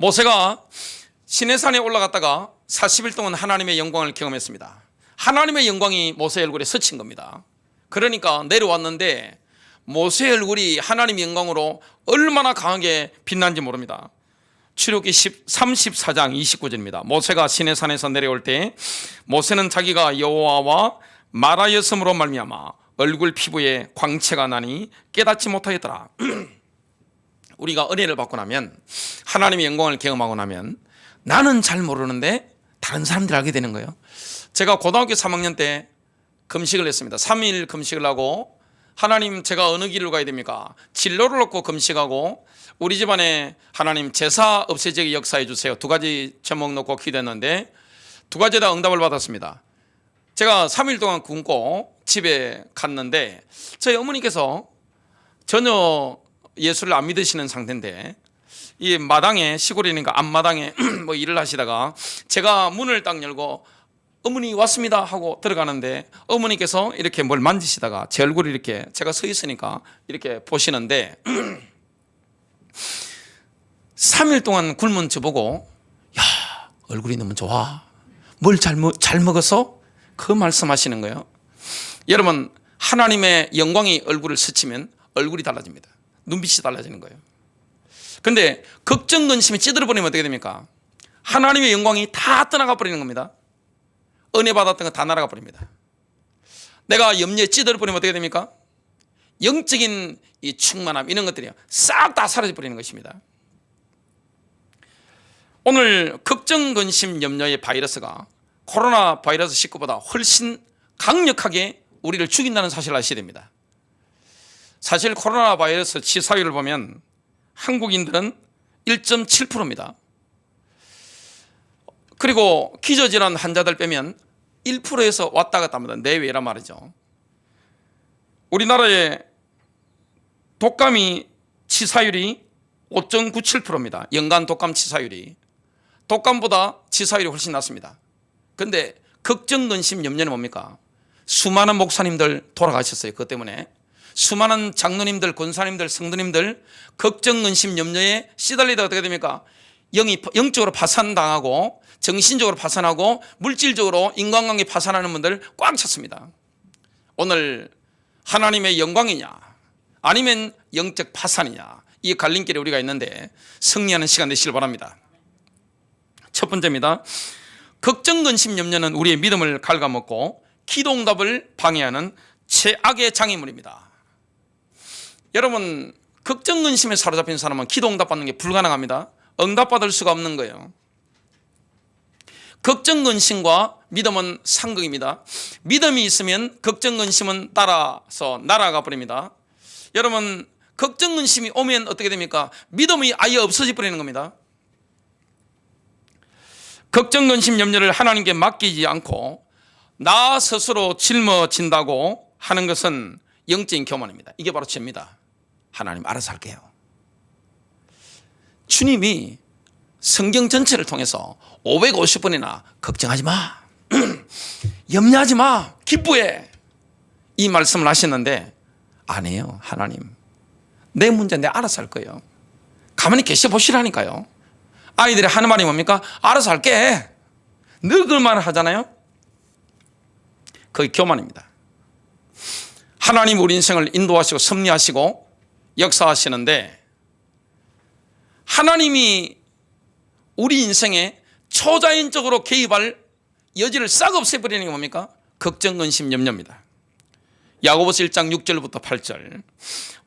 모세가 시내산에 올라갔다가 40일 동안 하나님의 영광을 경험했습니다. 하나님의 영광이 모세의 얼굴에 스친 겁니다. 그러니까 내려왔는데 모세의 얼굴이 하나님의 영광으로 얼마나 강하게 빛난지 모릅니다. 출애굽기 34장 29절입니다. 모세가 시내산에서 내려올 때 모세는 자기가 여호와와 말하였으므로 말미암아 얼굴 피부에 광채가 나니 깨닫지 못하였더라. 우리가 은혜를 받고 나면, 하나님의 영광을 경험하고 나면 나는 잘 모르는데 다른 사람들이 알게 되는 거예요. 제가 고등학교 3학년 때 금식을 했습니다. 3일 금식을 하고, 하나님 제가 어느 길로 가야 됩니까? 진로를 놓고 금식하고, 우리 집안에 하나님 제사 없애지게 역사해 주세요. 두 가지 제목 놓고 기도했는데 두 가지 다 응답을 받았습니다. 제가 3일 동안 굶고 집에 갔는데 저희 어머니께서 전혀 예수를 안 믿으시는 상태인데, 이 마당에, 시골이니까 앞마당에 뭐 일을 하시다가 제가 문을 딱 열고 어머니 왔습니다 하고 들어가는데 어머니께서 이렇게 뭘 만지시다가 제 얼굴이 이렇게, 제가 서 있으니까 이렇게 보시는데 3일 동안 굶은 저보고 야, 얼굴이 너무 좋아, 뭘 잘 먹어서? 그 말씀하시는 거예요. 여러분, 하나님의 영광이 얼굴을 스치면 얼굴이 달라집니다. 눈빛이 달라지는 거예요. 근데 걱정, 근심이 찌들어버리면 어떻게 됩니까? 하나님의 영광이 다 떠나가 버리는 겁니다. 은혜 받았던 거 다 날아가 버립니다. 내가 염려에 찌들어버리면 어떻게 됩니까? 영적인 이 충만함, 이런 것들이 싹 다 사라져 버리는 것입니다. 오늘 걱정, 근심, 염려의 바이러스가 코로나 바이러스 19보다 훨씬 강력하게 우리를 죽인다는 사실을 아셔야 됩니다. 사실 코로나 바이러스 치사율을 보면 한국인들은 1.7%입니다. 그리고 기저질환 환자들 빼면 1%에서 왔다 갔다 합니다. 내외란 말이죠. 우리나라의 독감이 치사율이 5.97%입니다. 연간 독감 치사율이. 독감보다 치사율이 훨씬 낮습니다. 그런데 걱정, 근심, 염려는 뭡니까? 수많은 목사님들 돌아가셨어요. 그것 때문에. 수많은 장로님들, 권사님들, 성도님들 걱정, 근심, 염려에 시달리다 어떻게 됩니까? 영적으로 파산당하고, 정신적으로 파산하고, 물질적으로 인간관계 파산하는 분들 꽉 찼습니다. 오늘 하나님의 영광이냐 아니면 영적 파산이냐, 이 갈림길에 우리가 있는데 승리하는 시간 되시길 바랍니다. 첫 번째입니다. 걱정, 근심, 염려는 우리의 믿음을 갉아먹고 기도 응답을 방해하는 최악의 장애물입니다. 여러분, 걱정, 근심에 사로잡힌 사람은 기도 응답 받는 게 불가능합니다. 응답받을 수가 없는 거예요. 걱정, 근심과 믿음은 상극입니다. 믿음이 있으면 걱정, 근심은 따라서 날아가 버립니다. 여러분, 걱정, 근심이 오면 어떻게 됩니까? 믿음이 아예 없어져 버리는 겁니다. 걱정, 근심, 염려를 하나님께 맡기지 않고 나 스스로 짊어진다고 하는 것은 영적인 교만입니다. 이게 바로 죄입니다. 하나님 알아서 할게요. 주님이 성경 전체를 통해서 550번이나 걱정하지 마, 염려하지 마, 기뻐해, 이 말씀을 하셨는데 안 해요. 하나님, 내 문제 내가 알아서 할 거예요. 가만히 계셔 보시라니까요. 아이들이 하는 말이 뭡니까? 알아서 할게. 늘 그 말을 하잖아요. 그게 교만입니다. 하나님 우리 인생을 인도하시고 섭리하시고 역사하시는데, 하나님이 우리 인생에 초자연적으로 개입할 여지를 싹 없애버리는 게 뭡니까? 걱정, 근심, 염려입니다. 야고보서 1장 6절부터 8절,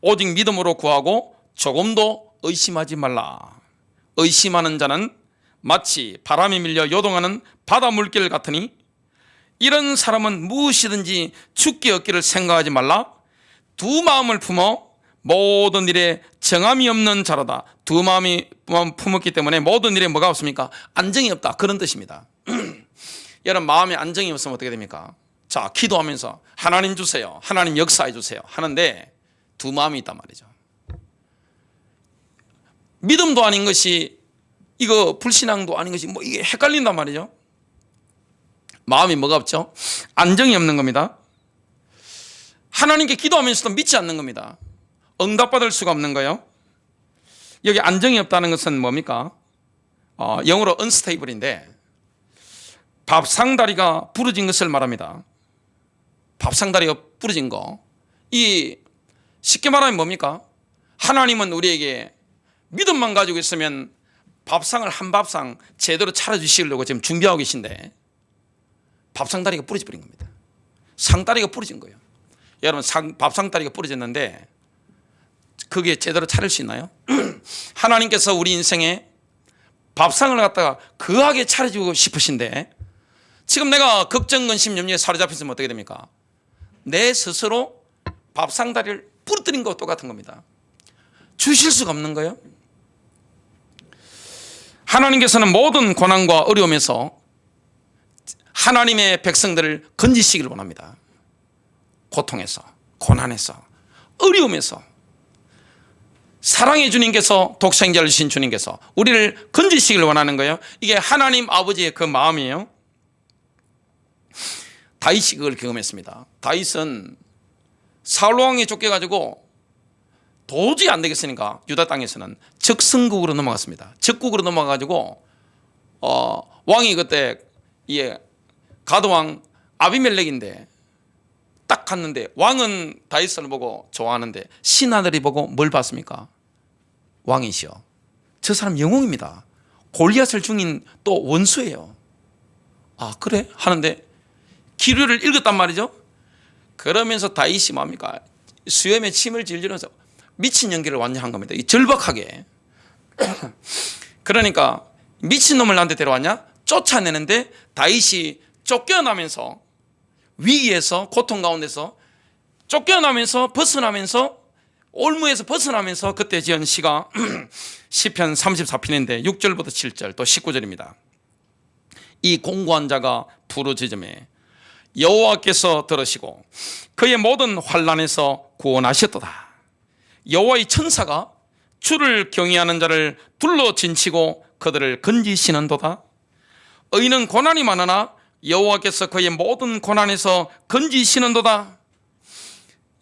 오직 믿음으로 구하고 조금도 의심하지 말라. 의심하는 자는 마치 바람에 밀려 요동하는 바다 물길 같으니 이런 사람은 무엇이든지 죽기 얻기를 생각하지 말라. 두 마음을 품어 모든 일에 정함이 없는 자로다. 두 마음이 품었기 때문에 모든 일에 뭐가 없습니까? 안정이 없다, 그런 뜻입니다. 여러분, 마음에 안정이 없으면 어떻게 됩니까? 자, 기도하면서 하나님 주세요, 하나님 역사해 주세요 하는데 두 마음이 있단 말이죠. 믿음도 아닌 것이, 이거 불신앙도 아닌 것이, 뭐 이게 헷갈린단 말이죠. 마음이 뭐가 없죠? 안정이 없는 겁니다. 하나님께 기도하면서도 믿지 않는 겁니다. 응답받을 수가 없는 거예요. 여기 안정이 없다는 것은 뭡니까? 영어로 unstable인데 밥상다리가 부러진 것을 말합니다. 밥상다리가 부러진 거. 이 쉽게 말하면 뭡니까? 하나님은 우리에게 믿음만 가지고 있으면 밥상을 한 밥상 제대로 차려주시려고 지금 준비하고 계신데 밥상다리가 부러져 버린 겁니다. 상다리가 부러진 거예요. 여러분 밥상다리가 부러졌는데 그게 제대로 차릴 수 있나요? 하나님께서 우리 인생에 밥상을 갖다가 거하게 차려주고 싶으신데 지금 내가 걱정, 근심, 염려에 사로잡혔으면 어떻게 됩니까? 내 스스로 밥상다리를 부러뜨린 것과 똑같은 겁니다. 주실 수가 없는 거예요. 하나님께서는 모든 고난과 어려움에서 하나님의 백성들을 건지시기를 원합니다. 고통에서, 고난에서, 어려움에서 사랑의 주님께서, 독생자를 주신 주님께서 우리를 건지시기를 원하는 거예요. 이게 하나님 아버지의 그 마음이에요. 다윗이 그걸 경험했습니다. 다윗은 사울 왕에 쫓겨가지고 도저히 안 되겠으니까 유다 땅에서는 적성국으로 넘어갔습니다. 적국으로 넘어가가지고 왕이 그때 가드왕 아비멜렉인데 딱 갔는데 왕은 다윗을 보고 좋아하는데 신하들이 보고 뭘 봤습니까? 왕이시여, 저 사람 영웅입니다. 골리앗을 죽인 또 원수예요. 아 그래? 하는데 기류를 읽었단 말이죠. 그러면서 다윗이 뭡니까? 수염에 침을 질질러서 미친 연기를 완전 한 겁니다. 절박하게. 그러니까 미친놈을 나한테 데려왔냐? 쫓아내는데 다윗이 쫓겨나면서 위기에서 고통 가운데서 쫓겨나면서 벗어나면서 올무에서 벗어나면서 그때 지은 시가 시편 34편인데 6절부터 7절 또 19절입니다. 이 공고한 자가 부르짖음에 여호와께서 들으시고 그의 모든 환난에서 구원하셨도다. 여호와의 천사가 주를 경외하는 자를 둘러 진치고 그들을 건지시는도다. 의인은 고난이 많으나 여호와께서 그의 모든 고난에서 건지시는도다.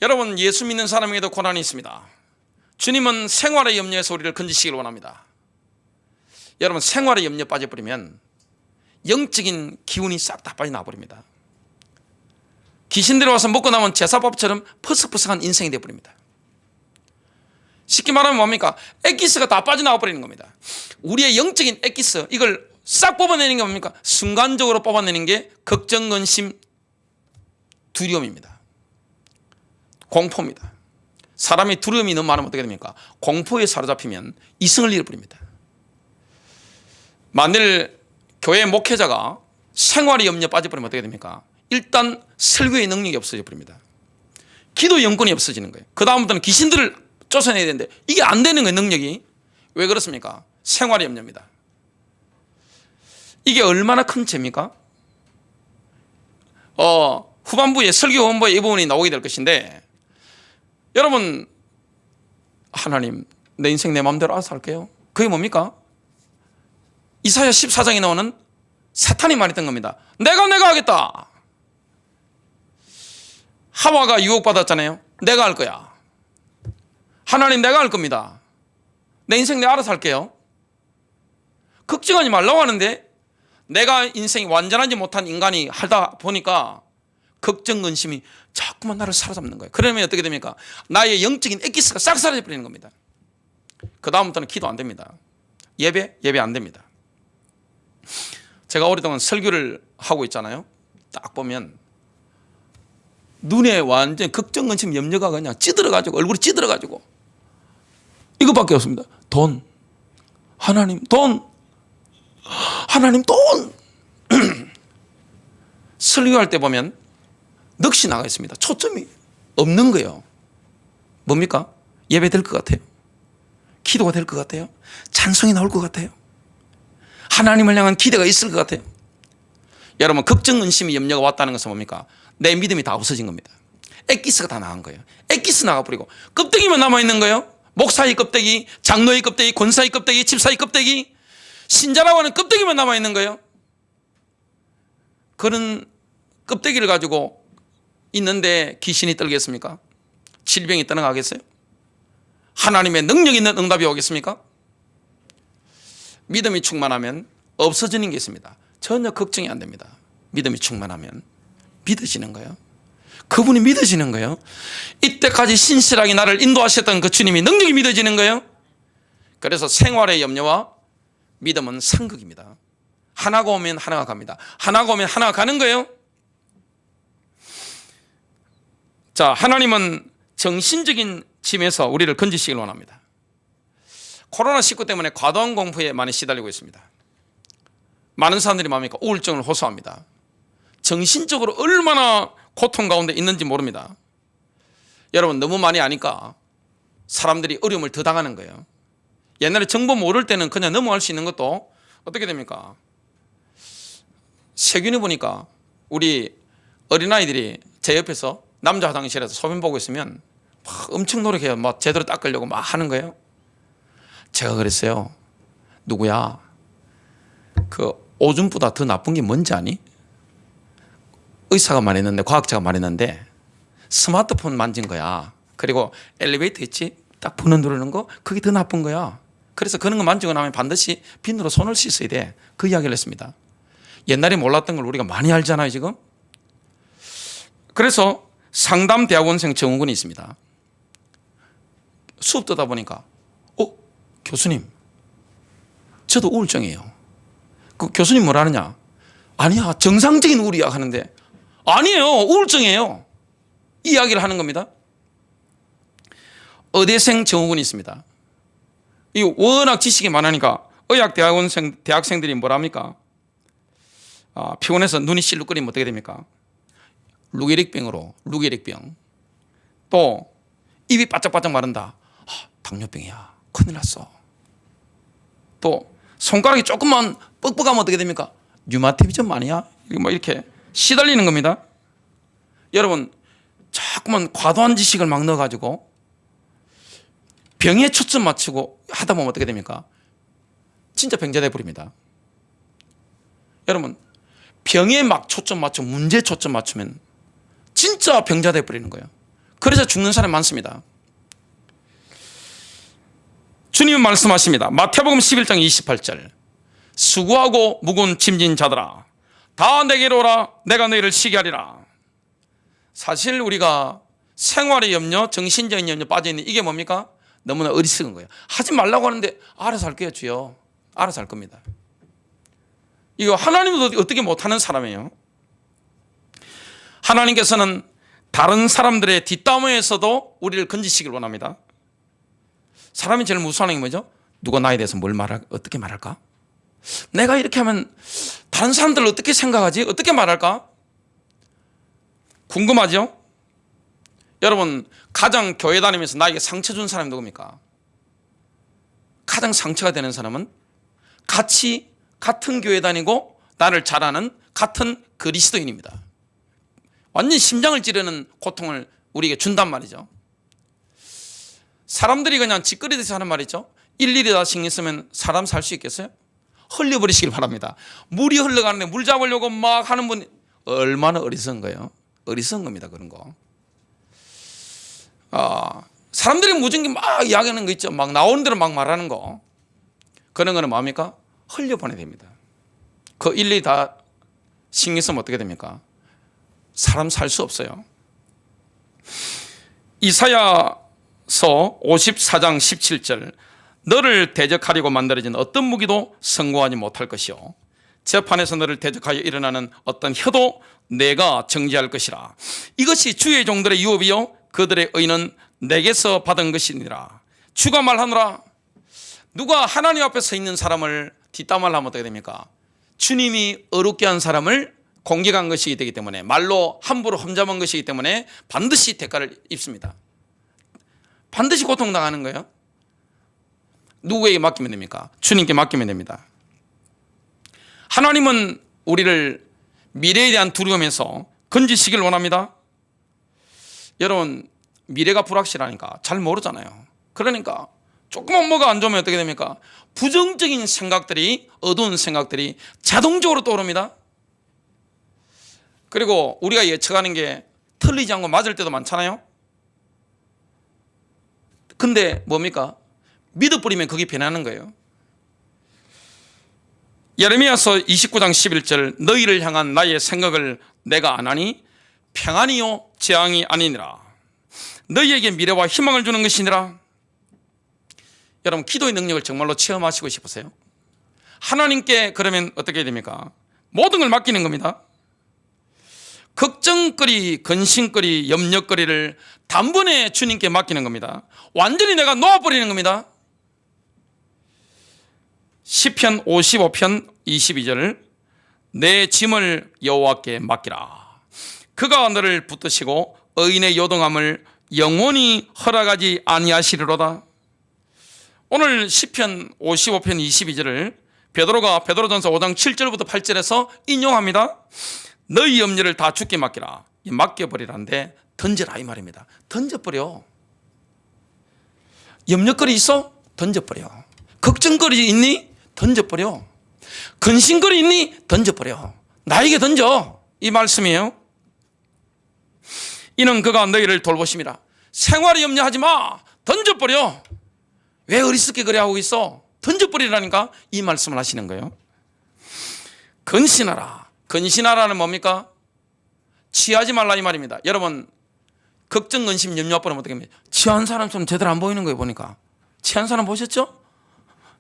여러분, 예수 믿는 사람에게도 고난이 있습니다. 주님은 생활의 염려에서 우리를 건지시기를 원합니다. 여러분, 생활의 염려 빠져버리면 영적인 기운이 싹 다 빠져나버립니다. 귀신들이 와서 먹고 나면 제사밥처럼 퍼석퍼석한 인생이 되어버립니다. 쉽게 말하면 뭡니까? 엑기스가 다 빠져나와 버리는 겁니다. 우리의 영적인 엑기스, 이걸 싹 뽑아내는 게 뭡니까? 순간적으로 뽑아내는 게 걱정, 근심, 두려움입니다. 공포입니다. 사람이 두려움이 너무 많으면 어떻게 됩니까? 공포에 사로잡히면 이성을 잃어버립니다. 만일 교회 목회자가 생활의 염려 빠져버리면 어떻게 됩니까? 일단 설교의 능력이 없어져 버립니다. 기도 영권이 없어지는 거예요. 그 다음부터는 귀신들을 쫓아내야 되는데 이게 안 되는 거예요. 능력이. 왜 그렇습니까? 생활의 염려입니다. 이게 얼마나 큰 죄입니까? 후반부에 설교 원부에 이 부분이 나오게 될 것인데, 여러분, 하나님 내 인생 내 마음대로 알아서 할게요. 그게 뭡니까? 이사야 14장에 나오는 사탄이 말했던 겁니다. 내가 하겠다. 하와가 유혹받았잖아요. 내가 할 거야. 하나님 내가 할 겁니다. 내 인생 내가 알아서 할게요. 걱정하지 말라고 하는데 내가 인생이 완전하지 못한 인간이 하다 보니까 걱정, 근심이 자꾸만 나를 사로잡는 거예요. 그러면 어떻게 됩니까? 나의 영적인 엑기스가 싹 사라져 버리는 겁니다. 그 다음부터는 기도 안 됩니다. 예배 안 됩니다. 제가 오랫동안 설교를 하고 있잖아요. 딱 보면 눈에 완전 걱정, 근심, 염려가 그냥 찌들어가지고, 얼굴이 찌들어가지고 이것밖에 없습니다. 돈, 하나님 돈, 하나님 돈. 설교할 때 보면 넋이 나가 있습니다. 초점이 없는 거예요. 뭡니까? 예배 될 것 같아요. 기도가 될 것 같아요. 찬송이 나올 것 같아요. 하나님을 향한 기대가 있을 것 같아요. 여러분, 걱정, 근심이, 염려가 왔다는 것은 뭡니까? 내 믿음이 다 없어진 겁니다. 엑기스가 다 나간 거예요. 엑기스 나가버리고 껍데기만 남아있는 거예요. 목사의 껍데기, 장로의 껍데기, 권사의 껍데기, 집사의 껍데기, 신자라고 하는 껍데기만 남아있는 거예요. 그런 껍데기를 가지고 있는데 귀신이 떨겠습니까? 질병이 떠나가겠어요? 하나님의 능력 있는 응답이 오겠습니까? 믿음이 충만하면 없어지는 게 있습니다. 전혀 걱정이 안 됩니다. 믿음이 충만하면 믿어지는 거예요. 그분이 믿어지는 거예요. 이때까지 신실하게 나를 인도하셨던 그 주님이 능력이 믿어지는 거예요. 그래서 생활의 염려와 믿음은 상극입니다. 하나가 오면 하나가 갑니다. 하나가 오면 하나가 가는 거예요. 자, 하나님은 정신적인 짐에서 우리를 건지시길 원합니다. 코로나19 때문에 과도한 공부에 많이 시달리고 있습니다. 많은 사람들이 뭡니까? 우울증을 호소합니다. 정신적으로 얼마나 고통 가운데 있는지 모릅니다. 여러분, 너무 많이 아니까 사람들이 어려움을 더 당하는 거예요. 옛날에 정보 모를 때는 그냥 넘어갈 수 있는 것도 어떻게 됩니까? 세균이 보니까 우리 어린아이들이 제 옆에서 남자 화장실에서 소변 보고 있으면 막 엄청 노력해요. 막 제대로 닦으려고 막 하는 거예요. 제가 그랬어요. 누구야? 그 오줌보다 더 나쁜 게 뭔지 아니? 의사가 말했는데, 과학자가 말했는데 스마트폰 만진 거야. 그리고 엘리베이터 있지? 딱 번호 누르는 거, 그게 더 나쁜 거야. 그래서 그런 거 만지고 나면 반드시 비누로 손을 씻어야 돼. 그 이야기를 했습니다. 옛날에 몰랐던 걸 우리가 많이 알잖아요, 지금. 그래서 상담 대학원생 정우군이 있습니다. 수업 듣다 보니까 교수님, 저도 우울증이에요. 그 교수님 뭐라느냐? 아니야, 정상적인 우울이야 하는데, 아니에요, 우울증이에요. 이 이야기를 하는 겁니다. 의대생 정우군이 있습니다. 이 워낙 지식이 많으니까 의학 대학생들이 뭐랍니까? 피곤해서 눈이 실룩거리면 어떻게 됩니까? 루게릭병으로, 루게릭병. 또 입이 바짝바짝 마른다. 당뇨병이야, 큰일 났어. 또 손가락이 조금만 뻑뻑하면 어떻게 됩니까? 류마티즘 아니야? 뭐 이렇게 시달리는 겁니다. 여러분, 자꾸만 과도한 지식을 막 넣어가지고 병에 초점 맞추고 하다 보면 어떻게 됩니까? 진짜 병자 돼버립니다. 여러분, 병에 막 초점 맞추고 문제에 초점 맞추면 진짜 병자 돼버리는 거예요. 그래서 죽는 사람이 많습니다. 주님은 말씀하십니다. 마태복음 11장 28절. 수고하고 무거운 짐진 자들아, 다 내게로 오라. 내가 너희를 쉬게 하리라. 사실 우리가 생활의 염려, 정신적인 염려 빠져있는 이게 뭡니까? 너무나 어리석은 거예요. 하지 말라고 하는데 알아서 할게요, 주여. 알아서 할 겁니다. 이거 하나님도 어떻게 못하는 사람이에요. 하나님께서는 다른 사람들의 뒷담화에서도 우리를 건지시길 원합니다. 사람이 제일 무서워하는 게 뭐죠? 누가 나에 대해서 어떻게 말할까? 내가 이렇게 하면 다른 사람들을 어떻게 생각하지? 어떻게 말할까? 궁금하죠? 여러분, 가장 교회 다니면서 나에게 상처 준 사람이 누굽니까? 가장 상처가 되는 사람은 같이 같은 교회 다니고 나를 잘 아는 같은 그리스도인입니다. 완전 심장을 찌르는 고통을 우리에게 준단 말이죠. 사람들이 그냥 짓거리듯이 하는 말이죠. 일일이 다 신경 쓰면 사람 살 수 있겠어요? 흘려버리시길 바랍니다. 물이 흘러가는데 물 잡으려고 막 하는 분 얼마나 어리석은 거예요. 어리석은 겁니다, 그런 거. 사람들이 무전기 막 이야기하는 거 있죠. 막 나오는 대로 막 말하는 거. 그런 거는 뭡니까? 흘려보내야 됩니다. 그 일일이 다 신경 쓰면 어떻게 됩니까? 사람 살 수 없어요. 이사야서 54장 17절. 너를 대적하려고 만들어진 어떤 무기도 성공하지 못할 것이요, 재판에서 너를 대적하여 일어나는 어떤 혀도 내가 정지할 것이라. 이것이 주의 종들의 유업이요 그들의 의는 내게서 받은 것이니라. 주가 말하노라. 누가 하나님 앞에 서 있는 사람을 뒷담화를 하면 어떻게 됩니까? 주님이 어렵게 한 사람을 공격한 것이기 되기 때문에, 말로 함부로 험잡은 것이기 때문에 반드시 대가를 입습니다. 반드시 고통당하는 거예요. 누구에게 맡기면 됩니까? 주님께 맡기면 됩니다. 하나님은 우리를 미래에 대한 두려움에서 건지시길 원합니다. 여러분, 미래가 불확실하니까 잘 모르잖아요. 그러니까 조금만 뭐가 안 좋으면 어떻게 됩니까? 부정적인 생각들이, 어두운 생각들이 자동적으로 떠오릅니다. 그리고 우리가 예측하는 게 틀리지 않고 맞을 때도 많잖아요. 근데 뭡니까? 믿어버리면 그게 변하는 거예요. 예레미야서 29장 11절 너희를 향한 나의 생각을 내가 아나니 평안이요 재앙이 아니니라. 너희에게 미래와 희망을 주는 것이니라. 여러분 기도의 능력을 정말로 체험하시고 싶으세요? 하나님께 그러면 어떻게 됩니까? 모든 걸 맡기는 겁니다. 걱정거리, 근심거리, 염려거리를 단번에 주님께 맡기는 겁니다. 완전히 내가 놓아버리는 겁니다. 시편 55편 22절 내 짐을 여호와께 맡기라. 그가 너를 붙드시고 의인의 요동함을 영원히 허락하지 아니하시리로다. 오늘 시편 55편 22절을 베드로가 베드로전서 5장 7절부터 8절에서 인용합니다. 너희 염려를 다 주께 맡기라. 맡겨버리라는데 던져라 이 말입니다. 던져버려. 염려거리 있어? 던져버려. 걱정거리 있니? 던져버려. 근심거리 있니? 던져버려. 나에게 던져. 이 말씀이에요. 이는 그가 너희를 돌보심이라. 생활에 염려하지 마. 던져버려. 왜 어리석게 그래 하고 있어? 던져버리라니까 이 말씀을 하시는 거예요. 근신하라. 근신하라는 뭡니까? 취하지 말라 이 말입니다. 여러분 걱정, 근심, 염려 버리면 어떻게 합니까? 취한 사람처럼 제대로 안 보이는 거예요. 보니까 취한 사람 보셨죠?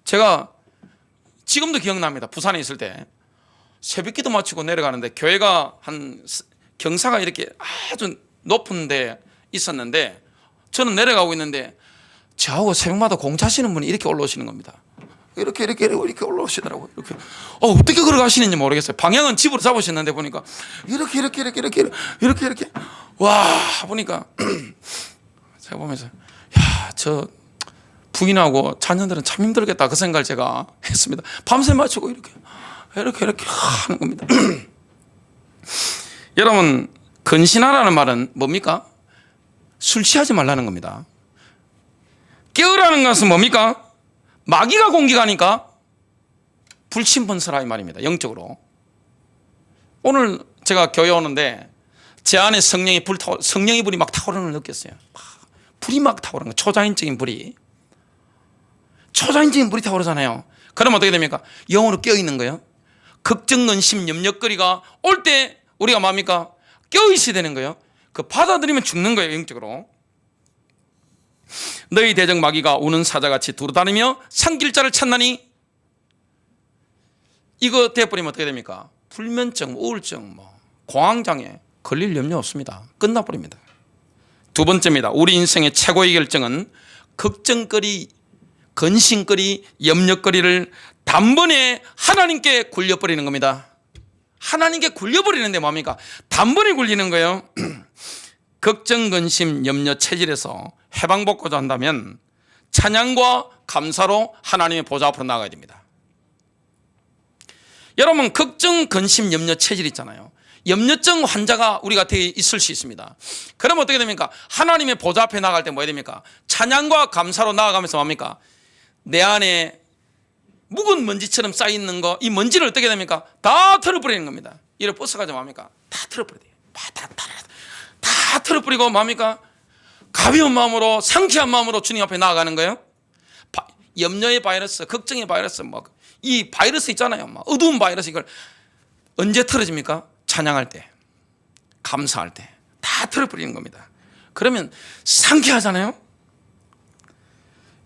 제가 지금도 기억납니다. 부산에 있을 때 새벽기도 마치고 내려가는데 교회가 한 경사가 이렇게 아주 높은 데 있었는데 저는 내려가고 있는데 저하고 새벽마다 공차시는 분이 이렇게 올라오시는 겁니다. 이렇게 올라오시더라고요. 이렇게 어떻게 걸어가시는지 모르겠어요. 방향은 집으로 잡으셨는데 보니까 이렇게 와 보니까 제가 보면서 야, 저 부인하고 자녀들은 참 힘들겠다 그 생각을 제가 했습니다. 밤새 맞추고 이렇게 하는 겁니다. 여러분 근신하라는 말은 뭡니까? 술 취하지 말라는 겁니다. 깨어라는 것은 뭡니까? 마귀가 공격하니까 불신번서라 이 말입니다. 영적으로. 오늘 제가 교회 오는데 제 안에 성령의 불이 막 타오르는 걸 느꼈어요. 불이 막 타오르는 거. 초자연적인 불이 타오르잖아요. 그럼 어떻게 됩니까? 영으로 깨어있는 거예요. 걱정, 근심, 염려거리가 올 때 우리가 뭡니까? 깨어있어야 되는 거예요. 그 받아들이면 죽는 거예요. 영적으로. 너희 대적 마귀가 우는 사자같이 두루다니며 산길자를 찾나니 이거 돼버리면 어떻게 됩니까? 불면증, 우울증, 공황장애 걸릴 염려 없습니다. 끝나버립니다. 두 번째입니다. 우리 인생의 최고의 결정은 걱정거리, 근심거리, 염려거리를 단번에 하나님께 굴려버리는 겁니다. 하나님께 굴려버리는데 뭡니까? 단번에 굴리는 거예요. 걱정, 근심, 염려, 체질에서 해방받고자 한다면 찬양과 감사로 하나님의 보좌 앞으로 나가야 됩니다. 여러분 걱정, 근심, 염려, 체질 있잖아요. 염려증 환자가 우리 곁에 있을 수 있습니다. 그럼 어떻게 됩니까? 하나님의 보좌 앞에 나갈 때 뭐 해야 됩니까? 찬양과 감사로 나아가면서 뭡니까? 내 안에 묵은 먼지처럼 쌓여있는 거, 이 먼지를 어떻게 됩니까? 다 털어버리는 겁니다. 이를 벗어가지고 뭡니까? 다 털어버려야 돼요. 다 털어버리고 뭡니까? 가벼운 마음으로, 상쾌한 마음으로 주님 앞에 나아가는 거예요. 염려의 바이러스, 걱정의 바이러스, 이 바이러스 있잖아요. 어두운 바이러스, 이걸 언제 털어집니까? 찬양할 때, 감사할 때 다 털어버리는 겁니다. 그러면 상쾌하잖아요.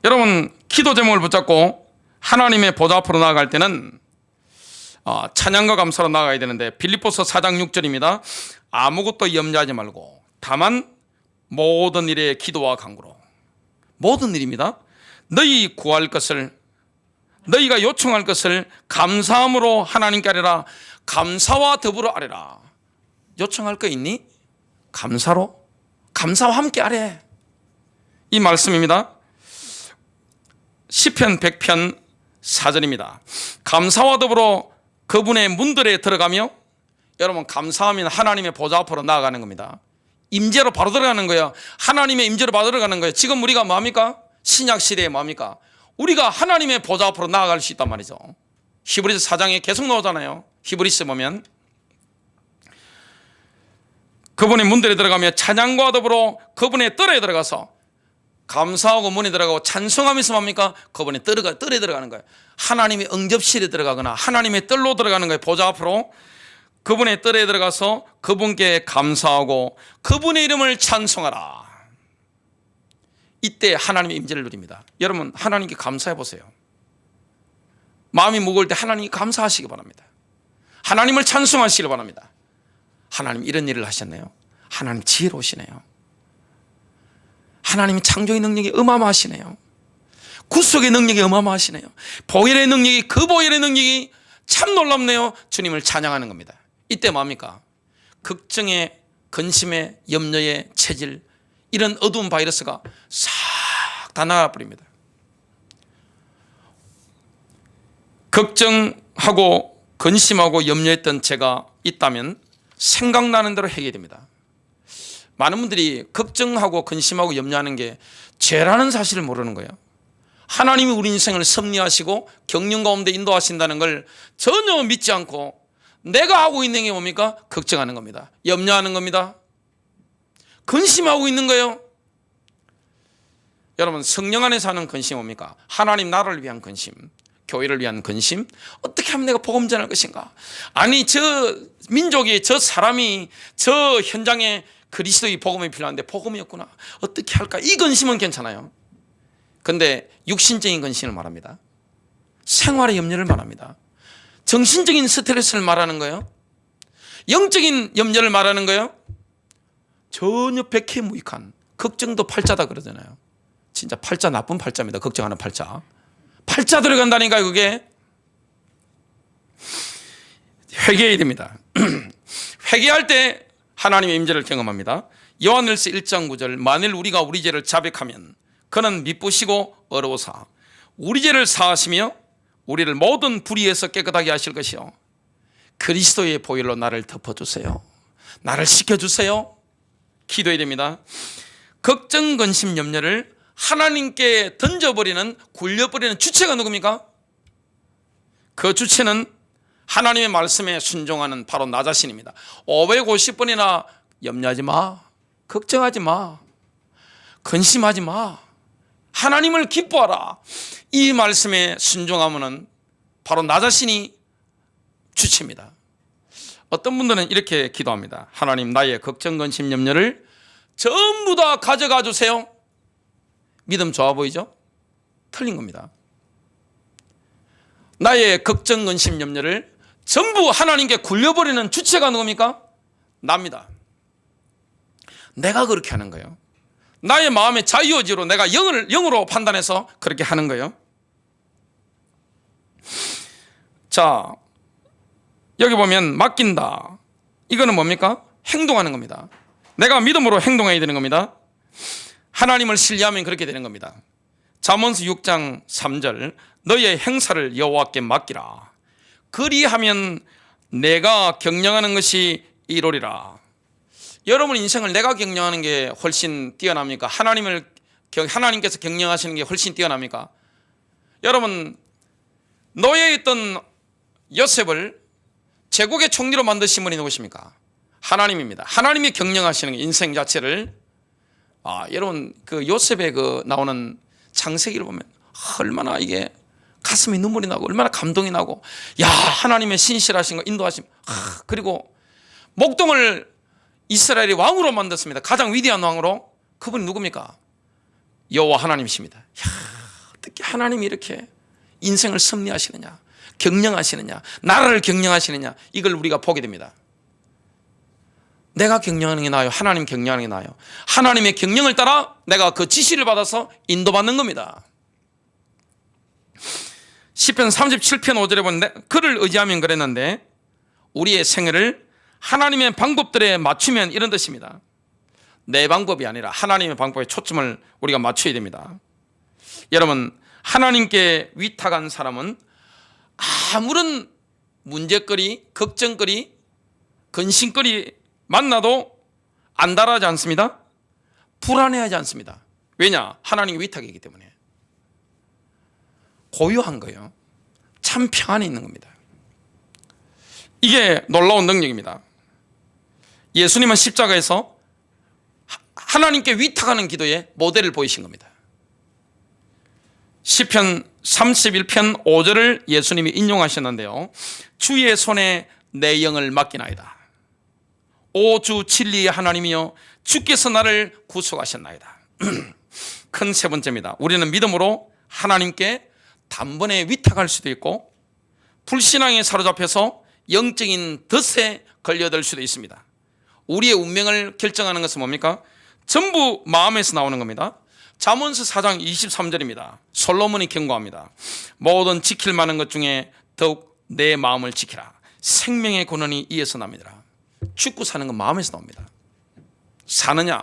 여러분 기도 제목을 붙잡고 하나님의 보좌 앞으로 나아갈 때는 찬양과 감사로 나아가야 되는데 빌립보서 4장 6절입니다. 아무것도 염려하지 말고 다만 모든 일에 기도와 간구로, 모든 일입니다. 너희 구할 것을, 너희가 요청할 것을 감사함으로 하나님께 아뢰라. 감사와 더불어 아뢰라. 요청할 거 있니? 감사로, 감사와 함께 아뢰. 이 말씀입니다. 시편 100편 4절입니다. 감사와 더불어 그분의 문들에 들어가며, 여러분 감사하면 하나님의 보좌 앞으로 나아가는 겁니다. 임재로 바로 들어가는 거예요. 하나님의 임재로 바로 들어가는 거예요. 지금 우리가 뭡니까? 신약 시대에 뭡니까? 우리가 하나님의 보좌 앞으로 나아갈 수 있단 말이죠. 히브리서 4장에 계속 나오잖아요. 히브리서 보면 그분의 문들에 들어가며 찬양과 더불어 그분의 뜰에 들어가서 감사하고 문에 들어가고 찬송하면서 뭡니까? 그분의 뜰에 들어가는 거예요. 하나님의 응접실에 들어가거나 하나님의 뜰로 들어가는 거예요. 보좌 앞으로 그분의 뜰에 들어가서 그분께 감사하고 그분의 이름을 찬송하라. 이때 하나님의 임재를 누립니다. 여러분, 하나님께 감사해 보세요. 마음이 무거울 때 하나님께 감사하시기 바랍니다. 하나님을 찬송하시기 바랍니다. 하나님 이런 일을 하셨네요. 하나님 지혜로우시네요. 하나님 창조의 능력이 어마어마하시네요. 구속의 능력이 어마어마하시네요. 보혈의 능력이, 그 보혈의 능력이 참 놀랍네요. 주님을 찬양하는 겁니다. 이때 뭡니까? 걱정의, 근심의, 염려의 체질, 이런 어두운 바이러스가 싹 다 나가버립니다. 걱정하고 근심하고 염려했던 제가 있다면 생각나는 대로 해결됩니다. 많은 분들이 걱정하고 근심하고 염려하는 게 죄라는 사실을 모르는 거예요. 하나님이 우리 인생을 섭리하시고 경륜 가운데 인도하신다는 걸 전혀 믿지 않고 내가 하고 있는 게 뭡니까? 걱정하는 겁니다. 염려하는 겁니다. 근심하고 있는 거예요. 여러분, 성령 안에서 하는 근심이 뭡니까? 하나님 나라를 위한 근심, 교회를 위한 근심. 어떻게 하면 내가 복음 전할 것인가? 아니, 저 민족이, 저 사람이, 저 현장에 그리스도의 복음이 필요한데 복음이 없구나. 어떻게 할까? 이 근심은 괜찮아요. 근데 육신적인 근심을 말합니다. 생활의 염려를 말합니다. 정신적인 스트레스를 말하는 거예요. 영적인 염려를 말하는 거예요. 전혀 백해무익한, 걱정도 팔자다 그러잖아요. 진짜 팔자, 나쁜 팔자입니다. 걱정하는 팔자. 팔자 들어간다니까요. 그게 회개해야 됩니다. 회개할 때 하나님의 임재를 경험합니다. 요한일서 1장 9절, 만일 우리가 우리 죄를 자백하면 그는 미쁘시고 어려우사 우리 죄를 사하시며 우리를 모든 불의에서 깨끗하게 하실 것이요 그리스도의 보혈로 나를 덮어주세요. 나를 씻겨주세요. 기도해야 됩니다. 걱정, 근심, 염려를 하나님께 던져버리는, 굴려버리는 주체가 누굽니까? 그 주체는 하나님의 말씀에 순종하는 바로 나 자신입니다. 550번이나 염려하지 마, 걱정하지 마, 근심하지 마, 하나님을 기뻐하라, 이 말씀에 순종하면 바로 나 자신이 주체입니다. 어떤 분들은 이렇게 기도합니다. 하나님, 나의 걱정, 근심, 염려를 전부 다 가져가 주세요. 믿음 좋아 보이죠? 틀린 겁니다. 나의 걱정, 근심, 염려를 전부 하나님께 굴려버리는 주체가 누굽니까? 납니다. 내가 그렇게 하는 거예요. 나의 마음의 자유의지로 내가 영으로 판단해서 그렇게 하는 거예요. 자, 여기 보면 맡긴다. 이거는 뭡니까? 행동하는 겁니다. 내가 믿음으로 행동해야 되는 겁니다. 하나님을 신뢰하면 그렇게 되는 겁니다. 잠언서 6장 3절, 너의 행사를 여호와께 맡기라. 그리하면 내가 경영하는 것이 이루리라. 여러분 인생을 내가 경영하는 게 훨씬 뛰어납니까? 하나님께서 경영하시는 게 훨씬 뛰어납니까? 여러분, 노예에 있던 요셉을 제국의 총리로 만드신 분이 누구십니까? 하나님입니다. 하나님이 경영하시는 게 인생 자체를. 여러분, 그 요셉의 나오는 창세기를 보면 얼마나 이게 가슴에 눈물이 나고 얼마나 감동이 나고, 야, 하나님의 신실하신 거 인도하심. 그리고 목동을 이스라엘의 왕으로 만들었습니다. 가장 위대한 왕으로. 그분이 누굽니까? 여호와 하나님이십니다. 야, 어떻게 하나님이 이렇게 인생을 섭리하시느냐, 경영하시느냐, 나라를 경영하시느냐, 이걸 우리가 보게 됩니다. 내가 경영하는 게 나아요? 하나님 경영하는 게 나아요? 하나님의 경영을 따라 내가 그 지시를 받아서 인도받는 겁니다. 시편 37편 5절에 보는데, 그를 의지하면 그랬는데 우리의 생애를 하나님의 방법들에 맞추면, 이런 뜻입니다. 내 방법이 아니라 하나님의 방법에 초점을 우리가 맞춰야 됩니다. 여러분, 하나님께 위탁한 사람은 아무런 문제거리, 걱정거리, 근심거리 만나도 안달하지 않습니다. 불안해하지 않습니다. 왜냐? 하나님의 위탁이기 때문에. 고요한 거예요. 참 평안이 있는 겁니다. 이게 놀라운 능력입니다. 예수님은 십자가에서 하나님께 위탁하는 기도의 모델을 보이신 겁니다. 시편 31편 5절을 예수님이 인용하셨는데요. 주의 손에 내 영을 맡기나이다. 오 주 진리의 하나님이여 주께서 나를 구속하셨나이다. 큰 세 번째입니다. 우리는 믿음으로 하나님께 단번에 위탁할 수도 있고 불신앙에 사로잡혀서 영적인 덫에 걸려들 수도 있습니다. 우리의 운명을 결정하는 것은 뭡니까? 전부 마음에서 나오는 겁니다. 잠언서 4장 23절입니다. 솔로몬이 경고합니다. 모든 지킬 만한 것 중에 더욱 내 마음을 지키라. 생명의 근원이 이에서 납니다. 죽고 사는 건 마음에서 나옵니다. 사느냐,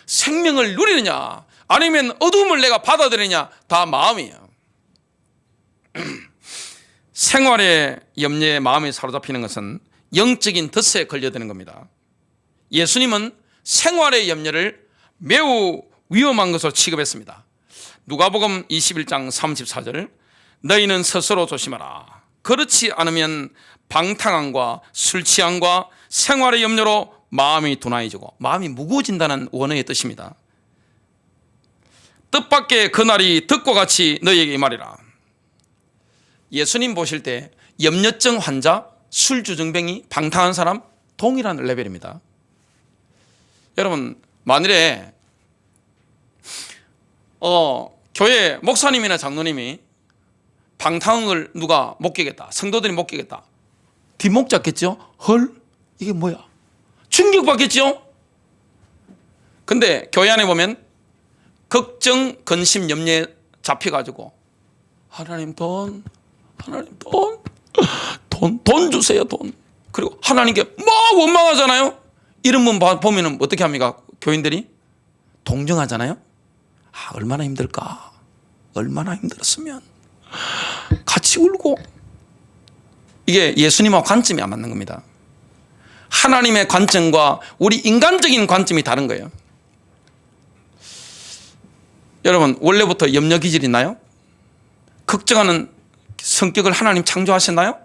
생명을 누리느냐, 아니면 어둠을 내가 받아들이느냐, 다 마음이에요. 생활의 염려에 마음이 사로잡히는 것은 영적인 덫에 걸려드는 겁니다. 예수님은 생활의 염려를 매우 위험한 것으로 취급했습니다. 누가복음 21장 34절, 너희는 스스로 조심하라. 그렇지 않으면 방탕함과 술 취함과 생활의 염려로 마음이 둔화해지고, 마음이 무거워진다는 원어의 뜻입니다. 뜻밖의 그날이 득과 같이 너희에게 이 말이라. 예수님 보실 때 염려증 환자, 술주정뱅이, 방탕한 사람 동일한 레벨입니다. 여러분, 만일에 교회 목사님이나 장로님이 방탕한 걸 누가 목격했다, 성도들이 목격했다, 뒷목 잡겠죠? 헐? 이게 뭐야? 충격받겠죠? 근데 교회 안에 보면 걱정, 근심, 염려에 잡혀가지고 하나님 돈 주세요, 돈. 그리고 하나님께 막 원망하잖아요. 이런 분 보면 어떻게 합니까? 교인들이 동정하잖아요. 얼마나 힘들까? 얼마나 힘들었으면 같이 울고. 이게 예수님하고 관점이 안 맞는 겁니다. 하나님의 관점과 우리 인간적인 관점이 다른 거예요. 여러분, 원래부터 염려 기질이 있나요? 걱정하는 성격을 하나님 창조하셨나요?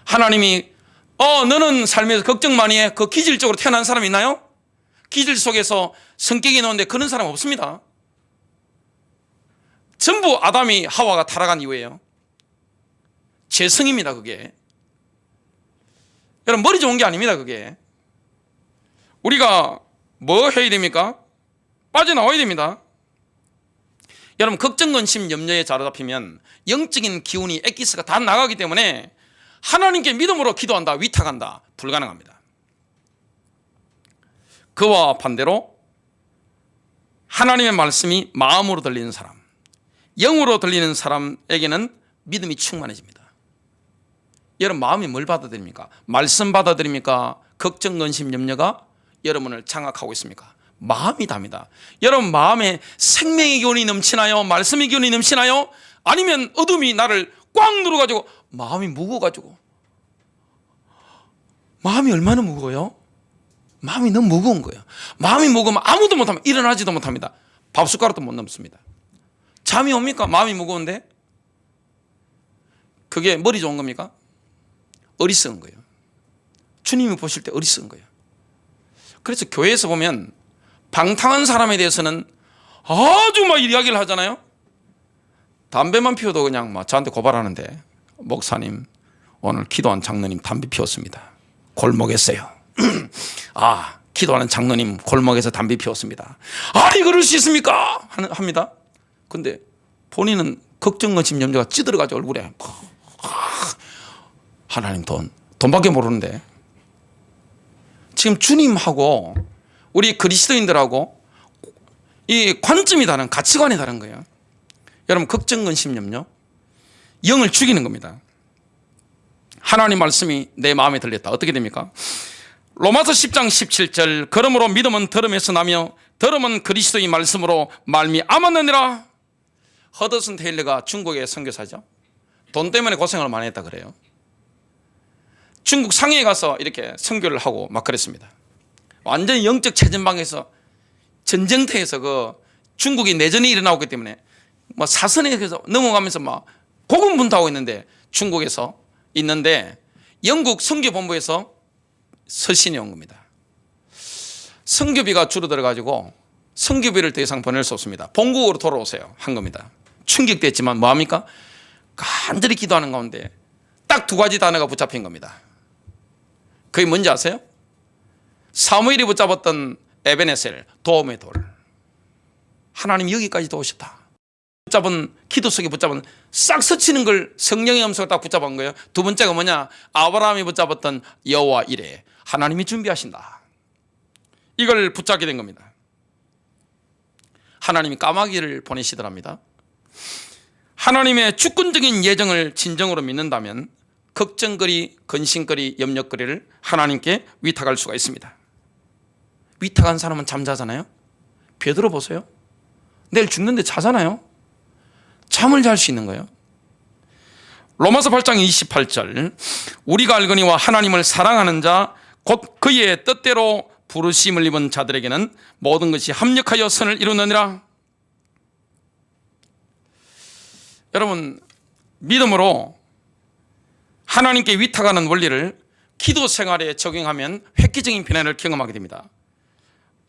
하나님이 너는 삶에서 걱정 많이 해, 그 기질적으로 태어난 사람이 있나요? 기질 속에서 성격이 나오는데 그런 사람 없습니다. 전부 아담이 하와가 타락한 이후에요. 죄성입니다, 그게. 여러분, 머리 좋은 게 아닙니다, 그게. 우리가 뭐 해야 됩니까? 빠져나와야 됩니다. 여러분, 걱정, 근심, 염려에 사로잡히면 영적인 기운이 엑기스가 다 나가기 때문에 하나님께 믿음으로 기도한다, 위탁한다, 불가능합니다. 그와 반대로 하나님의 말씀이 마음으로 들리는 사람, 영으로 들리는 사람에게는 믿음이 충만해집니다. 여러분, 마음이 뭘 받아들입니까? 말씀 받아들입니까? 걱정, 근심, 염려가 여러분을 장악하고 있습니까? 마음이 답니다. 여러분, 마음에 생명의 기운이 넘치나요? 말씀의 기운이 넘치나요? 아니면 어둠이 나를 꽉 눌러가지고 마음이 무거워가지고. 마음이 얼마나 무거워요? 마음이 너무 무거운 거예요. 마음이 무거우면 아무도 못합니다. 일어나지도 못합니다. 밥숟가락도 못 넘습니다. 잠이 옵니까? 마음이 무거운데. 그게 머리 좋은 겁니까? 어리석은 거예요. 주님이 보실 때 어리석은 거예요. 그래서 교회에서 보면 방탕한 사람에 대해서는 아주 막 이야기를 하잖아요. 담배만 피워도 그냥 막 저한테 고발하는데, 목사님 오늘 기도한 장로님 담배 피웠습니다. 골목에서요. 기도하는 장로님 골목에서 담배 피웠습니다. 그럴 수 있습니까? 합니다. 근데 본인은 걱정, 근심, 염려가 찌들어가지고 얼굴에 하나님 돈밖에 모르는데. 지금 주님하고 우리 그리스도인들하고 이 관점이 다른, 가치관이 다른 거예요. 여러분, 걱정, 근심, 염려, 영을 죽이는 겁니다. 하나님 말씀이 내 마음에 들렸다. 어떻게 됩니까? 로마서 10장 17절, 그러므로 믿음은 들음에서 나며 들음은 그리스도의 말씀으로 말미암았느니라. 허드슨 테일러가 중국의 선교사죠. 돈 때문에 고생을 많이 했다 그래요. 중국 상해에 가서 이렇게 선교를 하고 막 그랬습니다. 완전히 영적 최전방에서 전쟁터에서 그 중국이 내전이 일어나고 때문에 뭐 사선에서 넘어가면서 막 고군분투하고 있는데, 중국에서 있는데 영국 선교본부에서 서신이 온 겁니다. 선교비가 줄어들어 가지고 선교비를 더 이상 보낼 수 없습니다. 본국으로 돌아오세요 한 겁니다. 충격됐지만 뭐합니까? 간절히 기도하는 가운데 딱 두 가지 단어가 붙잡힌 겁니다. 그게 뭔지 아세요? 사무엘이 붙잡았던 에베네셀, 도움의 돌. 하나님 여기까지도 오셨다. 붙잡은 기도 속에 붙잡은 싹 스치는 걸 성령의 음성을 딱 붙잡은 거예요. 두 번째가 뭐냐? 아브라함이 붙잡았던 여호와 이레. 하나님이 준비하신다. 이걸 붙잡게 된 겁니다. 하나님이 까마귀를 보내시더랍니다. 하나님의 주권적인 예정을 진정으로 믿는다면 걱정거리, 근심거리, 염려거리를 하나님께 위탁할 수가 있습니다. 위탁한 사람은 잠자잖아요. 베드로 보세요. 내일 죽는데 자잖아요. 잠을 잘 수 있는 거예요. 로마서 8장 28절 우리가 알거니와 하나님을 사랑하는 자 곧 그의 뜻대로 부르심을 입은 자들에게는 모든 것이 합력하여 선을 이루느니라. 여러분, 믿음으로 하나님께 위탁하는 원리를 기도 생활에 적용하면 획기적인 변화를 경험하게 됩니다.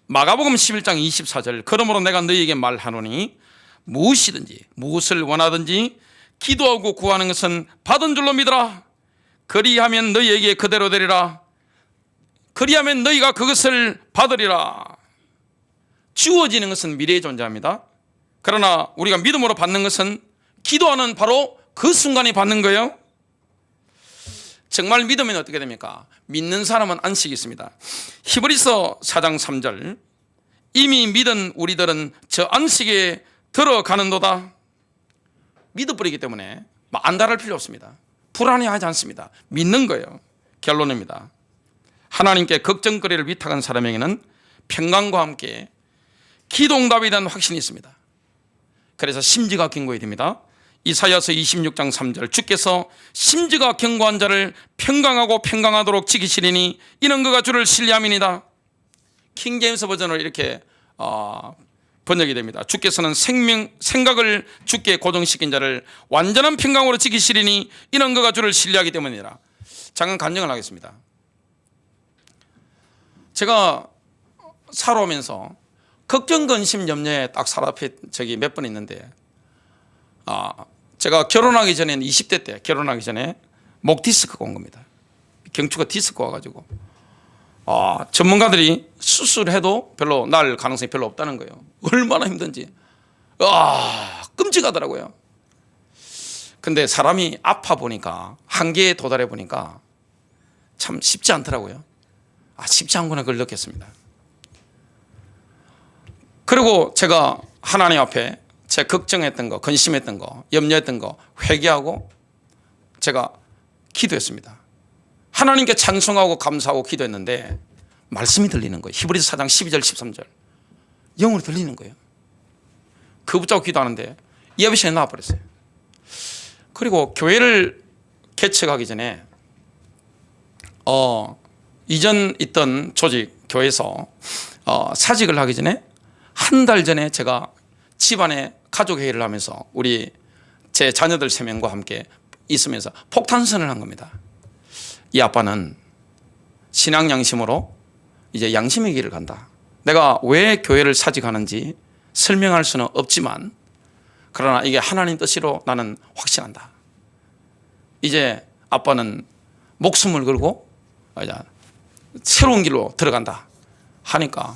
마가복음 11장 24절 그러므로 내가 너희에게 말하노니 무엇이든지 무엇을 원하든지 기도하고 구하는 것은 받은 줄로 믿으라. 그리하면 너희에게 그대로 되리라. 그리하면 너희가 그것을 받으리라. 주어지는 것은 미래에 존재합니다. 그러나 우리가 믿음으로 받는 것은 기도하는 바로 그 순간에 받는 거예요. 정말 믿으면 어떻게 됩니까? 믿는 사람은 안식이 있습니다. 히브리서 4장 3절 이미 믿은 우리들은 저 안식에 들어가는도다. 믿어버리기 때문에 안달할 필요 없습니다. 불안해하지 않습니다. 믿는 거예요. 결론입니다. 하나님께 걱정거리를 위탁한 사람에게는 평강과 함께 기도응답에 대한 확신이 있습니다. 그래서 심지가 견고해야 됩니다. 이사야서 26장 3절 주께서 심지가 견고한 자를 평강하고 평강하도록 지키시리니 이는 그가 주를 신뢰함이니이다. 킹제임스 버전으로 이렇게 번역이 됩니다. 주께서는 생각을 주께 고정시킨 자를 완전한 평강으로 지키시리니 이는 그가 주를 신뢰하기 때문이라. 잠깐 간증을 하겠습니다. 제가 살아오면서 걱정, 근심, 염려에 딱 사로잡힌 적이 몇 번 있는데 제가 결혼하기 전에 20대 때 결혼하기 전에 목 디스크가 온 겁니다. 경추가 디스크가 와가지고 전문가들이 수술해도 별로 날 가능성이 별로 없다는 거예요. 얼마나 힘든지 끔찍하더라고요. 근데 사람이 아파 보니까 한계에 도달해 보니까 참 쉽지 않더라고요. 쉽지 않구나 그걸 느꼈습니다. 그리고 제가 하나님 앞에 제 걱정했던 거, 근심했던 거, 염려했던 거 회개하고 제가 기도했습니다. 하나님께 찬송하고 감사하고 기도했는데 말씀이 들리는 거예요. 히브리서 4장 12절 13절 영으로 들리는 거예요. 그 붙잡고 기도하는데 이 아버지가 나와버렸어요. 그리고 교회를 개척하기 전에 이전 있던 조직 교회에서 사직을 하기 전에 한 달 전에 제가 집안에 가족회의를 하면서 우리 제 자녀들 3명과 함께 있으면서 폭탄선을 한 겁니다. 이 아빠는 신앙 양심으로 이제 양심의 길을 간다. 내가 왜 교회를 사직하는지 설명할 수는 없지만 그러나 이게 하나님 뜻으로 나는 확신한다. 이제 아빠는 목숨을 걸고 새로운 길로 들어간다 하니까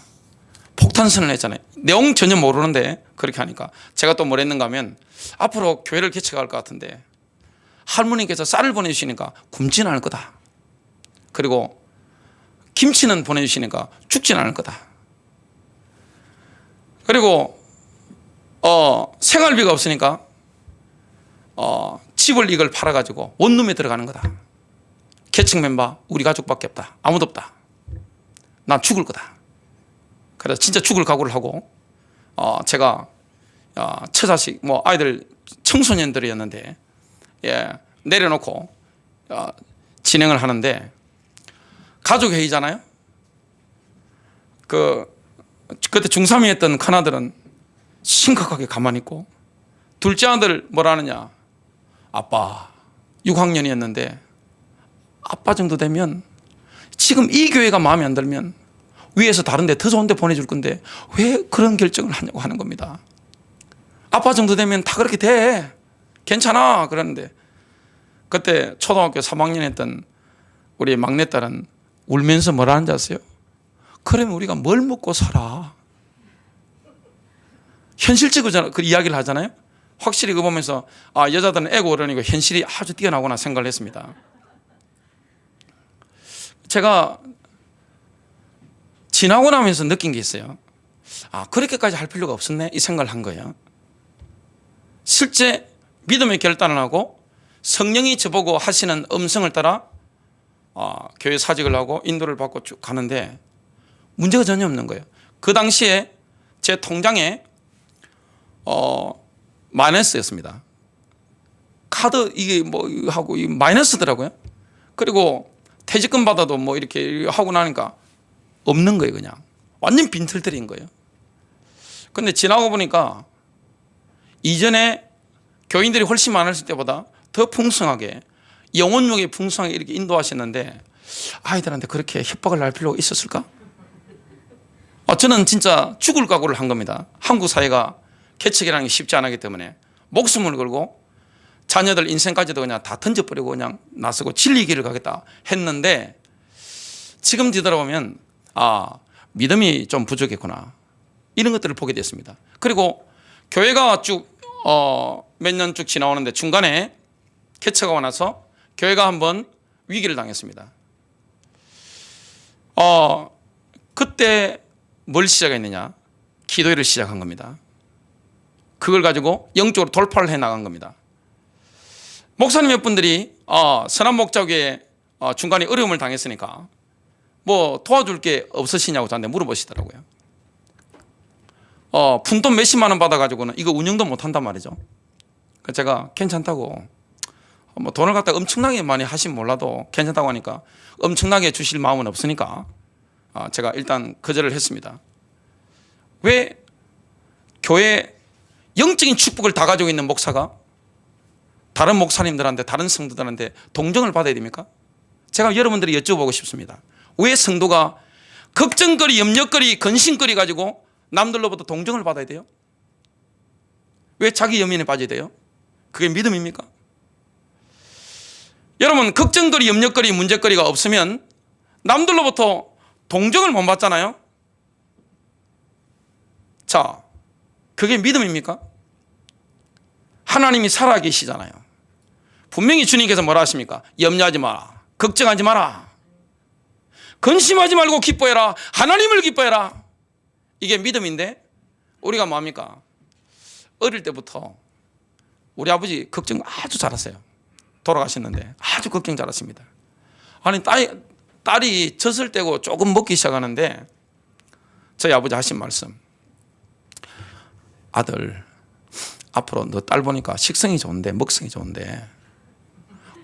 폭탄선을 했잖아요. 내용 전혀 모르는데 그렇게 하니까 제가 또 뭘 했는가 하면 앞으로 교회를 개척할 것 같은데 할머니께서 쌀을 보내주시니까 굶지는 않을 거다. 그리고 김치는 보내주시니까 죽지는 않을 거다. 그리고 생활비가 없으니까 집을 이걸 팔아가지고 원룸에 들어가는 거다. 개척 멤버 우리 가족밖에 없다. 아무도 없다. 난 죽을 거다. 그래서 진짜 죽을 각오를 하고 제가 처자식 아이들 청소년들이었는데 내려놓고 진행을 하는데 가족회의잖아요. 그때 중3이었던 큰아들은 심각하게 가만히 있고 둘째 아들 뭐라 하느냐. 아빠 6학년이었는데 아빠 정도 되면 지금 이 교회가 마음에 안 들면 위에서 다른 데 더 좋은 데 보내줄 건데 왜 그런 결정을 하냐고 하는 겁니다. 아빠 정도 되면 다 그렇게 돼. 괜찮아. 그러는데 그때 초등학교 3학년 했던 우리 막내딸은 울면서 뭐라는 줄 아세요? 그러면 우리가 뭘 먹고 살아? 현실적으로 그 이야기를 하잖아요. 확실히 그거 보면서 여자들은 애고 어른이고 현실이 아주 뛰어나구나 생각을 했습니다. 제가 지나고 나면서 느낀 게 있어요. 그렇게까지 할 필요가 없었네 이 생각을 한 거예요. 실제 믿음의 결단을 하고 성령이 저보고 하시는 음성을 따라 교회 사직을 하고 인도를 받고 쭉 가는데 문제가 전혀 없는 거예요. 그 당시에 제 통장에 마이너스였습니다. 카드 이게 뭐 하고 마이너스더라고요. 그리고 퇴직금 받아도 뭐 이렇게 하고 나니까 없는 거예요. 그냥 완전 빈털터리인 거예요. 근데 지나고 보니까 이전에 교인들이 훨씬 많았을 때보다 더 풍성하게 영혼력이 풍성하게 이렇게 인도하셨는데 아이들한테 그렇게 협박을 할 필요가 있었을까? 저는 진짜 죽을 각오를 한 겁니다. 한국 사회가 개척이라는 게 쉽지 않기 때문에 목숨을 걸고 자녀들 인생까지도 그냥 다 던져버리고 그냥 나서고 진리 길을 가겠다 했는데 지금 뒤돌아보면 믿음이 좀 부족했구나 이런 것들을 보게 됐습니다. 그리고 교회가 쭉 몇 년 쭉 지나오는데 중간에 개척하고 나서 교회가 한번 위기를 당했습니다. 그때 뭘 시작했느냐? 기도회를 시작한 겁니다. 그걸 가지고 영적으로 돌파를 해 나간 겁니다. 목사님 몇 분들이 선한목자교회 중간에 어려움을 당했으니까 뭐 도와줄 게 없으시냐고 저한테 물어보시더라고요. 푼돈 몇십만 원 받아가지고는 이거 운영도 못한단 말이죠. 그래서 제가 괜찮다고 뭐 돈을 갖다 엄청나게 많이 하시면 몰라도 괜찮다고 하니까 엄청나게 주실 마음은 없으니까 제가 일단 거절을 했습니다. 왜 교회 영적인 축복을 다 가지고 있는 목사가 다른 목사님들한테 다른 성도들한테 동정을 받아야 됩니까? 제가 여러분들이 여쭤보고 싶습니다. 왜 성도가 걱정거리, 염려거리, 근심거리 가지고 남들로부터 동정을 받아야 돼요? 왜 자기 연민에 빠져야 돼요? 그게 믿음입니까? 여러분 걱정거리, 염려거리, 문제거리가 없으면 남들로부터 동정을 못 받잖아요. 자, 그게 믿음입니까? 하나님이 살아계시잖아요. 분명히 주님께서 뭐라 하십니까? 염려하지 마라, 걱정하지 마라, 근심하지 말고 기뻐해라, 하나님을 기뻐해라. 이게 믿음인데 우리가 뭐합니까? 어릴 때부터 우리 아버지 걱정 아주 잘하세요. 돌아가셨는데 아주 걱정 잘하십니다. 아니 딸이 젖을 떼고 조금 먹기 시작하는데 저희 아버지 하신 말씀, 아들 앞으로 너 딸 보니까 식성이 좋은데 먹성이 좋은데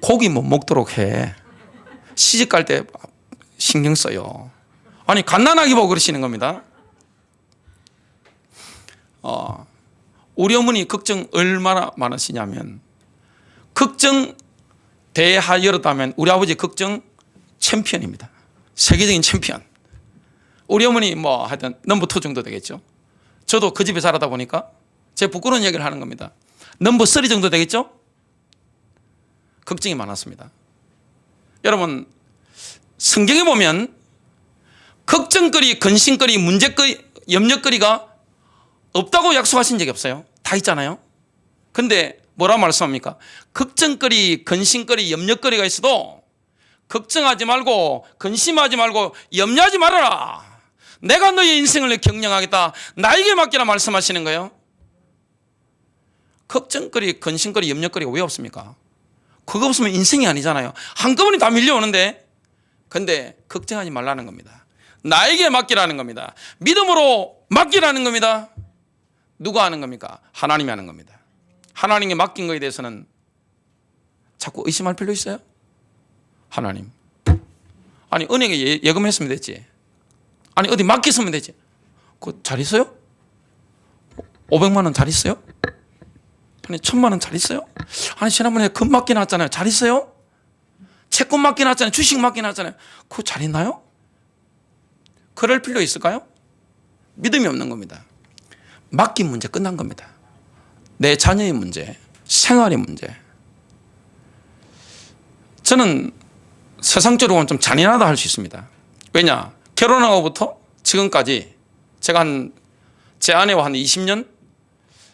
고기 못 먹도록 해. 시집 갈 때 신경 써요. 아니 갓난아기 보고 그러시는 겁니다. 우리 어머니 걱정 얼마나 많으시냐면 걱정 대하여렇다면 우리 아버지 걱정 챔피언입니다. 세계적인 챔피언. 우리 어머니 뭐 하여튼 넘버 2 정도 되겠죠. 저도 그 집에 살아다 보니까 제 부끄러운 얘기를 하는 겁니다. 넘버 3 정도 되겠죠. 걱정이 많았습니다. 여러분 성경에 보면 걱정거리, 근심거리, 문제거리, 염려거리가 없다고 약속하신 적이 없어요. 다 있잖아요. 근데 뭐라 말씀합니까? 걱정거리, 근심거리, 염려거리가 있어도 걱정하지 말고 근심하지 말고 염려하지 말아라. 내가 너의 인생을 경영하겠다. 나에게 맡기라 말씀하시는 거예요. 걱정거리, 근심거리, 염려거리가 왜 없습니까? 그거 없으면 인생이 아니잖아요. 한꺼번에 다 밀려오는데. 근데 걱정하지 말라는 겁니다. 나에게 맡기라는 겁니다. 믿음으로 맡기라는 겁니다. 누가 하는 겁니까? 하나님이 하는 겁니다. 하나님께 맡긴 것에 대해서는 자꾸 의심할 필요 있어요? 하나님, 아니 은행에 예금했으면 됐지. 아니 어디 맡겼으면 되지. 그거 잘 있어요? 500만 원 잘 있어요? 아니 1000만 원 잘 있어요? 아니 지난번에 금 맡겨놨잖아요. 잘 있어요? 채권 맡겨놨잖아요. 주식 맡겨놨잖아요. 그거 잘 있나요? 그럴 필요 있을까요? 믿음이 없는 겁니다. 맡긴 문제 끝난 겁니다. 내 자녀의 문제, 생활의 문제. 저는 세상적으로 보면 좀 잔인하다 할 수 있습니다. 왜냐? 결혼하고부터 지금까지 제가 제 아내와 한 20년,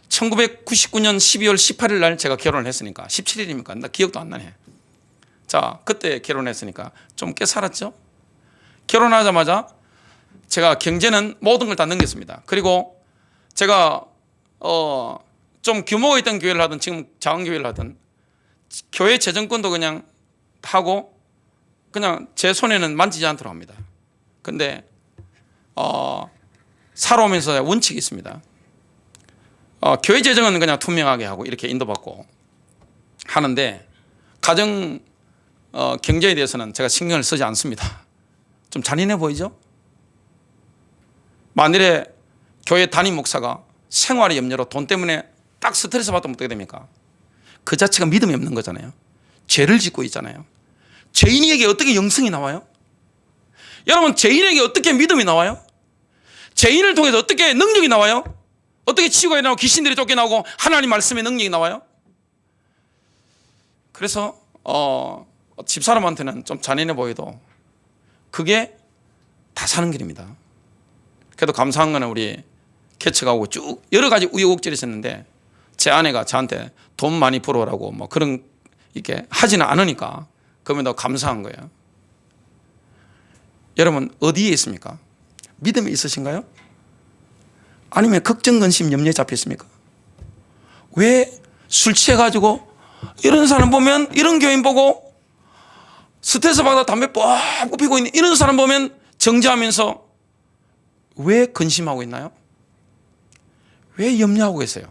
1999년 12월 18일 날 제가 결혼을 했으니까 17일입니까? 나 기억도 안 나네. 자, 그때 결혼했으니까 좀 꽤 살았죠. 결혼하자마자 제가 경제는 모든 걸 다 넘겼습니다. 그리고 제가 좀 규모가 있던 교회를 하든 지금 작은 교회를 하든 교회 재정권도 그냥 하고 그냥 제 손에는 만지지 않도록 합니다. 근데 살아오면서 원칙이 있습니다. 교회 재정은 그냥 투명하게 하고 이렇게 인도받고 하는데 가정 경제에 대해서는 제가 신경을 쓰지 않습니다. 좀 잔인해 보이죠? 만일에 교회 담임 목사가 생활의 염려로 돈 때문에 딱 스트레스 받으면 어떻게 됩니까? 그 자체가 믿음이 없는 거잖아요. 죄를 짓고 있잖아요. 죄인에게 어떻게 영성이 나와요? 여러분, 죄인에게 어떻게 믿음이 나와요? 죄인을 통해서 어떻게 능력이 나와요? 어떻게 치유가 일어나고 귀신들이 쫓겨나고 하나님 말씀의 능력이 나와요? 그래서 집사람한테는 좀 잔인해 보여도 그게 다 사는 길입니다. 그래도 감사한 거는 우리 개척하고 쭉 여러 가지 우여곡절이 있었는데 제 아내가 저한테 돈 많이 벌어오라고 뭐 그런 이렇게 하지는 않으니까 그러면 더 감사한 거예요. 여러분 어디에 있습니까? 믿음이 있으신가요? 아니면 걱정, 근심, 염려에 잡혀 있습니까? 왜 술 취해가지고 이런 사람 보면 이런 교인 보고 스트레스 받아 담배 뻑뻑 피고 있는 이런 사람 보면 정죄하면서 왜 근심하고 있나요? 왜 염려하고 계세요?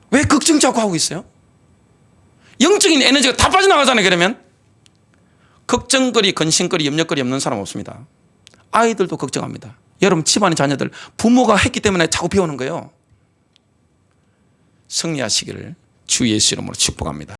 왜 걱정 자꾸 하고 있어요? 영적인 에너지가 다 빠져나가잖아요. 그러면 걱정거리, 근심거리, 염려거리 없는 사람 없습니다. 아이들도 걱정합니다. 여러분 집안의 자녀들 부모가 했기 때문에 자꾸 배우는 거예요. 승리하시기를 주 예수 이름으로 축복합니다.